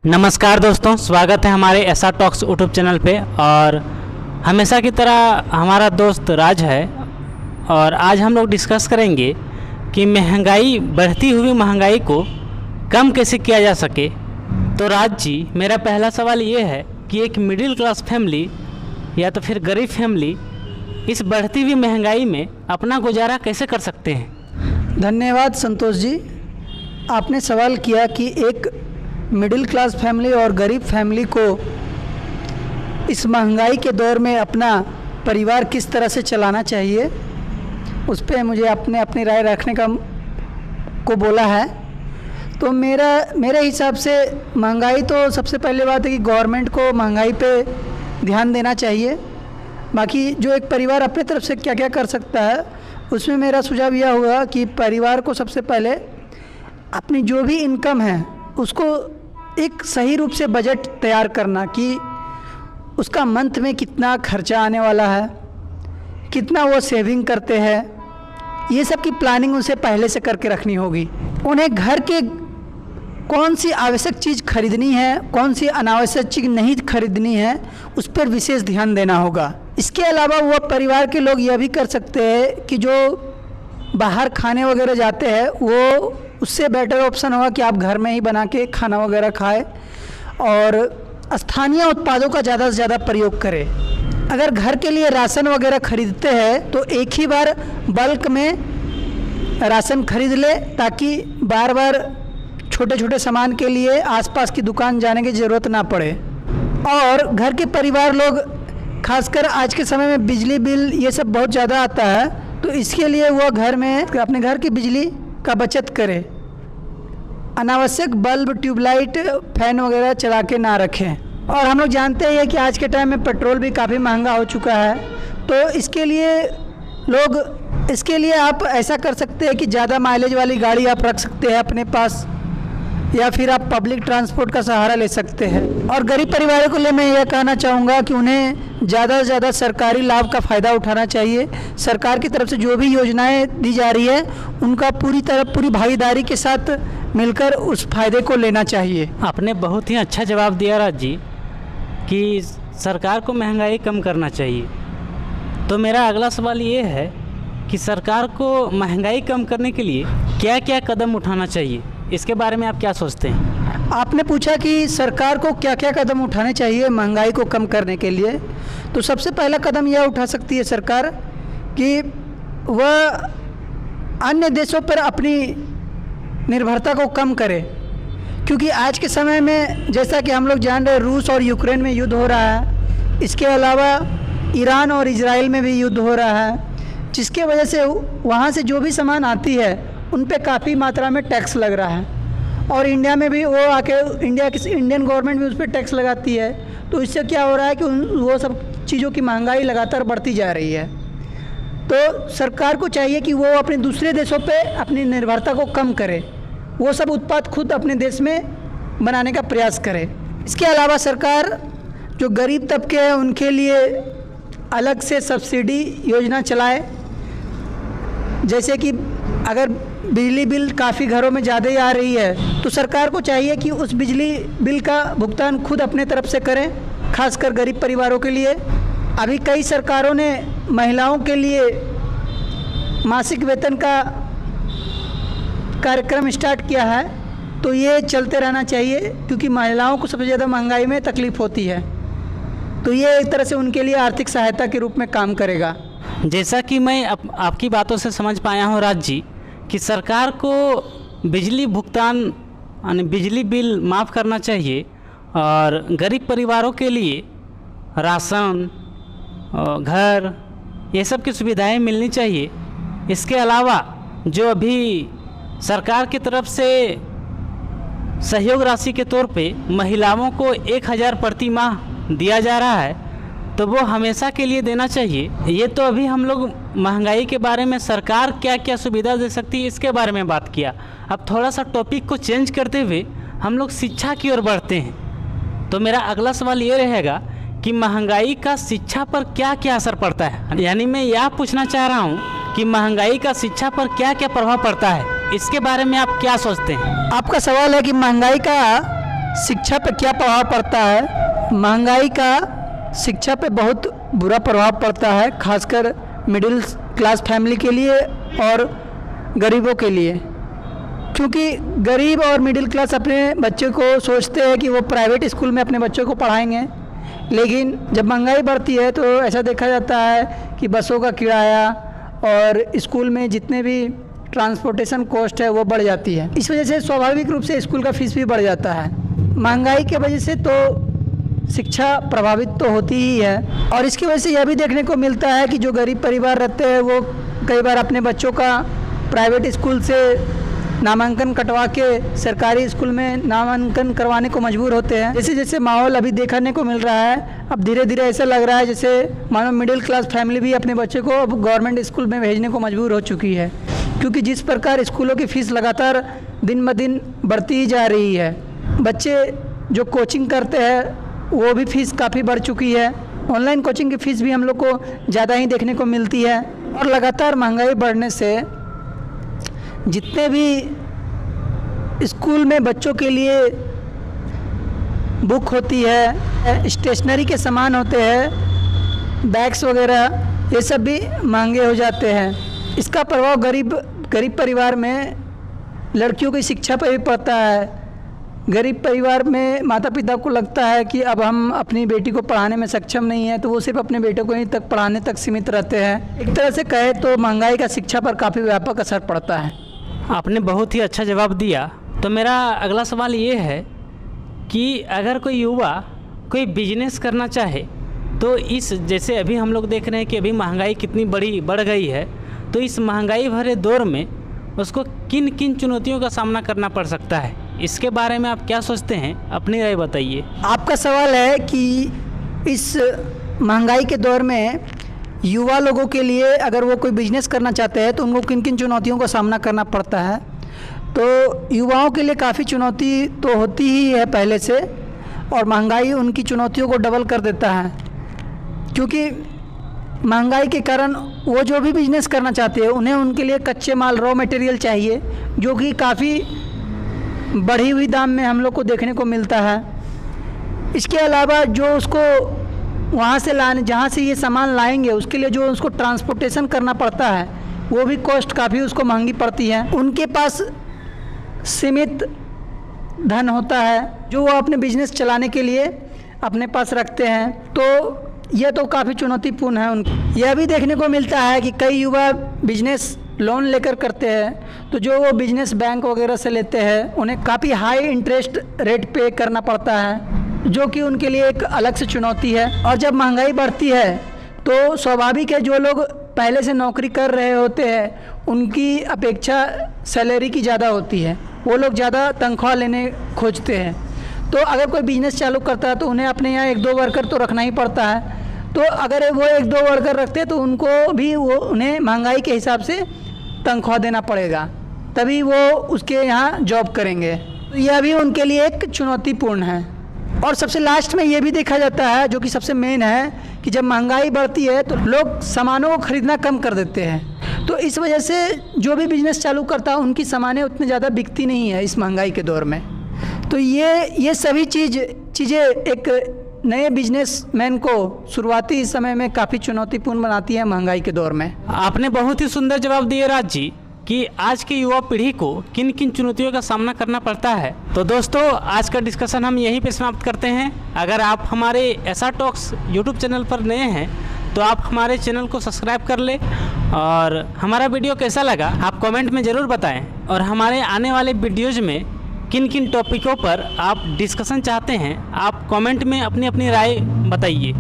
नमस्कार दोस्तों, स्वागत है हमारे एसआर टॉक्स यूट्यूब चैनल पे। और हमेशा की तरह हमारा दोस्त राज है और आज हम लोग डिस्कस करेंगे कि बढ़ती हुई महंगाई को कम कैसे किया जा सके। तो राज जी, मेरा पहला सवाल ये है कि एक मिडिल क्लास फैमिली या तो फिर गरीब फैमिली इस बढ़ती हुई महंगाई में अपना गुजारा कैसे कर सकते हैं? धन्यवाद संतोष जी। आपने सवाल किया कि एक मिडिल क्लास फैमिली और गरीब फैमिली को इस महंगाई के दौर में अपना परिवार किस तरह से चलाना चाहिए, उस पर मुझे अपनी राय रखने को बोला है। तो मेरे हिसाब से महंगाई तो सबसे पहले बात है कि गवर्नमेंट को महंगाई पे ध्यान देना चाहिए। बाकी जो एक परिवार अपने तरफ से क्या क्या कर सकता है, उसमें मेरा सुझाव यह होगा कि परिवार को सबसे पहले अपनी जो भी इनकम है उसको एक सही रूप से बजट तैयार करना कि उसका मंथ में कितना खर्चा आने वाला है, कितना वो सेविंग करते हैं, ये सब की प्लानिंग उसे पहले से करके रखनी होगी। उन्हें घर के कौन सी आवश्यक चीज़ खरीदनी है, कौन सी अनावश्यक चीज़ नहीं खरीदनी है, उस पर विशेष ध्यान देना होगा। इसके अलावा वो परिवार के लोग यह भी कर सकते हैं कि जो बाहर खाने वगैरह जाते हैं वो उससे बेटर ऑप्शन होगा कि आप घर में ही बना के खाना वगैरह खाएं और स्थानीय उत्पादों का ज़्यादा से ज़्यादा प्रयोग करें। अगर घर के लिए राशन वगैरह खरीदते हैं तो एक ही बार बल्क में राशन खरीद ले, ताकि बार बार छोटे छोटे सामान के लिए आसपास की दुकान जाने की ज़रूरत ना पड़े। और घर के परिवार लोग, खासकर आज के समय में बिजली बिल ये सब बहुत ज़्यादा आता है, तो इसके लिए वो घर में अपने घर की बिजली का बचत करें। अनावश्यक बल्ब, ट्यूबलाइट, फैन वगैरह चला के ना रखें। और हम लोग जानते हैं कि आज के टाइम में पेट्रोल भी काफ़ी महंगा हो चुका है, तो इसके लिए आप ऐसा कर सकते हैं कि ज़्यादा माइलेज वाली गाड़ी आप रख सकते हैं अपने पास, या फिर आप पब्लिक ट्रांसपोर्ट का सहारा ले सकते हैं। और गरीब परिवारों के लिए मैं यह कहना चाहूँगा कि उन्हें ज़्यादा से ज़्यादा सरकारी लाभ का फ़ायदा उठाना चाहिए। सरकार की तरफ से जो भी योजनाएं दी जा रही है उनका पूरी भागीदारी के साथ मिलकर उस फ़ायदे को लेना चाहिए। आपने बहुत ही अच्छा जवाब दिया राज जी कि सरकार को महंगाई कम करना चाहिए। तो मेरा अगला सवाल ये है कि सरकार को महंगाई कम करने के लिए क्या क्या कदम उठाना चाहिए, इसके बारे में आप क्या सोचते हैं? आपने पूछा कि सरकार को क्या क्या कदम उठाने चाहिए महंगाई को कम करने के लिए। तो सबसे पहला कदम यह उठा सकती है सरकार कि वह अन्य देशों पर अपनी निर्भरता को कम करे, क्योंकि आज के समय में जैसा कि हम लोग जान रहे हैं रूस और यूक्रेन में युद्ध हो रहा है। इसके अलावा ईरान और इजराइल में भी युद्ध हो रहा है, जिसके वजह से वहाँ से जो भी सामान आती है उन पे काफ़ी मात्रा में टैक्स लग रहा है। और इंडिया में भी वो आके इंडियन गवर्नमेंट भी उस पर टैक्स लगाती है। तो इससे क्या हो रहा है कि वो सब चीज़ों की महंगाई लगातार बढ़ती जा रही है। तो सरकार को चाहिए कि वो अपने दूसरे देशों पे अपनी निर्भरता को कम करे, वो सब उत्पाद खुद अपने देश में बनाने का प्रयास करे। इसके अलावा सरकार जो गरीब तबके हैं उनके लिए अलग से सब्सिडी योजना चलाए। जैसे कि अगर बिजली बिल काफ़ी घरों में ज़्यादा ही आ रही है तो सरकार को चाहिए कि उस बिजली बिल का भुगतान खुद अपने तरफ से करें, खासकर गरीब परिवारों के लिए। अभी कई सरकारों ने महिलाओं के लिए मासिक वेतन का कार्यक्रम स्टार्ट किया है, तो ये चलते रहना चाहिए, क्योंकि महिलाओं को सबसे ज़्यादा महंगाई में तकलीफ़ होती है। तो ये एक तरह से उनके लिए आर्थिक सहायता के रूप में काम करेगा। जैसा कि मैं आपकी बातों से समझ पाया हूँ राज जी कि सरकार को बिजली भुगतान यानी बिजली बिल माफ़ करना चाहिए और गरीब परिवारों के लिए राशन, घर, ये सब की सुविधाएं मिलनी चाहिए। इसके अलावा जो अभी सरकार की तरफ से सहयोग राशि के तौर पे महिलाओं को 1000 प्रति माह दिया जा रहा है, तो वो हमेशा के लिए देना चाहिए। ये तो अभी हम लोग महंगाई के बारे में सरकार क्या क्या सुविधा दे सकती है इसके बारे में बात किया। अब थोड़ा सा टॉपिक को चेंज करते हुए हम लोग शिक्षा की ओर बढ़ते हैं। तो मेरा अगला सवाल ये रहेगा कि महंगाई का शिक्षा पर क्या क्या असर पड़ता है। यानी मैं यह पूछना चाह रहा हूँ कि महंगाई का शिक्षा पर क्या क्या प्रभाव पड़ता है, इसके बारे में आप क्या सोचते हैं? आपका सवाल है कि महंगाई का शिक्षा पे क्या प्रभाव पड़ता है? महंगाई का शिक्षा पे बहुत बुरा प्रभाव पड़ता है, खासकर मिडिल क्लास फैमिली के लिए और गरीबों के लिए, क्योंकि गरीब और मिडिल क्लास अपने बच्चे को सोचते हैं कि वो प्राइवेट स्कूल में अपने बच्चों को पढ़ाएंगे, लेकिन जब महंगाई बढ़ती है तो ऐसा देखा जाता है कि बसों का किराया और स्कूल में जितने भी ट्रांसपोर्टेशन कॉस्ट है वो बढ़ जाती है। इस वजह से स्वाभाविक रूप से स्कूल का फीस भी बढ़ जाता है। महंगाई के वजह से तो शिक्षा प्रभावित तो होती ही है, और इसकी वजह से यह भी देखने को मिलता है कि जो गरीब परिवार रहते हैं वो कई बार अपने बच्चों का प्राइवेट स्कूल से नामांकन कटवा के सरकारी स्कूल में नामांकन करवाने को मजबूर होते हैं। जैसे जैसे माहौल अभी देखने को मिल रहा है, अब धीरे धीरे ऐसा लग रहा है जैसे मानो मिडिल क्लास फैमिली भी अपने बच्चे को अब गवर्नमेंट स्कूल में भेजने को मजबूर हो चुकी है, क्योंकि जिस प्रकार स्कूलों की फ़ीस लगातार दिन ब दिन बढ़ती ही जा रही है। बच्चे जो कोचिंग करते हैं वो भी फ़ीस काफ़ी बढ़ चुकी है। ऑनलाइन कोचिंग की फ़ीस भी हम लोग को ज़्यादा ही देखने को मिलती है, और लगातार महंगाई बढ़ने से जितने भी स्कूल में बच्चों के लिए बुक होती है, स्टेशनरी के सामान होते हैं, बैग्स वगैरह, ये सब भी महंगे हो जाते हैं। इसका प्रभाव गरीब परिवार में लड़कियों की शिक्षा पर भी पड़ता है। गरीब परिवार में माता पिता को लगता है कि अब हम अपनी बेटी को पढ़ाने में सक्षम नहीं है, तो वो सिर्फ अपने बेटे को ही तक पढ़ाने तक सीमित रहते हैं। एक तरह से कहे तो महंगाई का शिक्षा पर काफ़ी व्यापक असर पड़ता है। आपने बहुत ही अच्छा जवाब दिया। तो मेरा अगला सवाल ये है कि अगर कोई युवा कोई बिजनेस करना चाहे तो इस जैसे अभी हम लोग देख रहे हैं कि अभी महंगाई कितनी बढ़ गई है, तो इस महंगाई भरे दौर में उसको किन किन चुनौतियों का सामना करना पड़ सकता है, इसके बारे में आप क्या सोचते हैं? अपनी राय बताइए। आपका सवाल है कि इस महंगाई के दौर में युवा लोगों के लिए अगर वो कोई बिजनेस करना चाहते हैं तो उनको किन किन चुनौतियों का सामना करना पड़ता है। तो युवाओं के लिए काफ़ी चुनौती तो होती ही है पहले से, और महंगाई उनकी चुनौतियों को डबल कर देता है, क्योंकि महंगाई के कारण वो जो भी बिजनेस करना चाहते हैं उन्हें उनके लिए कच्चे माल रॉ मटेरियल चाहिए, जो कि काफ़ी बढ़ी हुई दाम में हम लोग को देखने को मिलता है। इसके अलावा जो उसको वहाँ से लाने जहाँ से ये सामान लाएंगे उसके लिए जो उसको ट्रांसपोर्टेशन करना पड़ता है वो भी कॉस्ट काफ़ी उसको महंगी पड़ती है। उनके पास सीमित धन होता है जो वो अपने बिजनेस चलाने के लिए अपने पास रखते हैं, तो यह तो काफ़ी चुनौतीपूर्ण है उनकी। यह भी देखने को मिलता है कि कई युवा बिजनेस लोन लेकर करते हैं, तो जो वो बिजनेस बैंक वगैरह से लेते हैं उन्हें काफ़ी हाई इंटरेस्ट रेट पे करना पड़ता है, जो कि उनके लिए एक अलग से चुनौती है। और जब महंगाई बढ़ती है तो स्वाभाविक है जो लोग पहले से नौकरी कर रहे होते हैं उनकी अपेक्षा सैलरी की ज़्यादा होती है, वो लोग ज़्यादा तनख्वाह लेने खोजते हैं। तो अगर कोई बिजनेस चालू करता है तो उन्हें अपने यहाँ 1-2 वर्कर तो रखना ही पड़ता है, तो अगर वो 1-2 वर्कर रखते हैं तो उनको भी उन्हें महंगाई के हिसाब से तनख्वाह देना पड़ेगा, तभी वो उसके यहाँ जॉब करेंगे। तो यह भी उनके लिए एक चुनौतीपूर्ण है। और सबसे लास्ट में ये भी देखा जाता है, जो कि सबसे मेन है, कि जब महंगाई बढ़ती है तो लोग सामानों को खरीदना कम कर देते हैं, तो इस वजह से जो भी बिजनेस चालू करता है उनकी सामानें उतनी ज़्यादा बिकती नहीं है इस महंगाई के दौर में। तो ये सभी चीज़ें एक नए बिजनेसमैन को शुरुआती समय में काफ़ी चुनौतीपूर्ण बनाती है महंगाई के दौर में। आपने बहुत ही सुंदर जवाब दिए राज जी कि आज की युवा पीढ़ी को किन किन चुनौतियों का सामना करना पड़ता है। तो दोस्तों, आज का डिस्कशन हम यहीं पे समाप्त करते हैं। अगर आप हमारे एसआर टॉक्स यूट्यूब चैनल पर नए हैं तो आप हमारे चैनल को सब्सक्राइब कर लें, और हमारा वीडियो कैसा लगा आप कमेंट में ज़रूर बताएं, और हमारे आने वाले वीडियोज़ में किन किन टॉपिकों पर आप डिस्कशन चाहते हैं आप कमेंट में अपनी अपनी राय बताइए।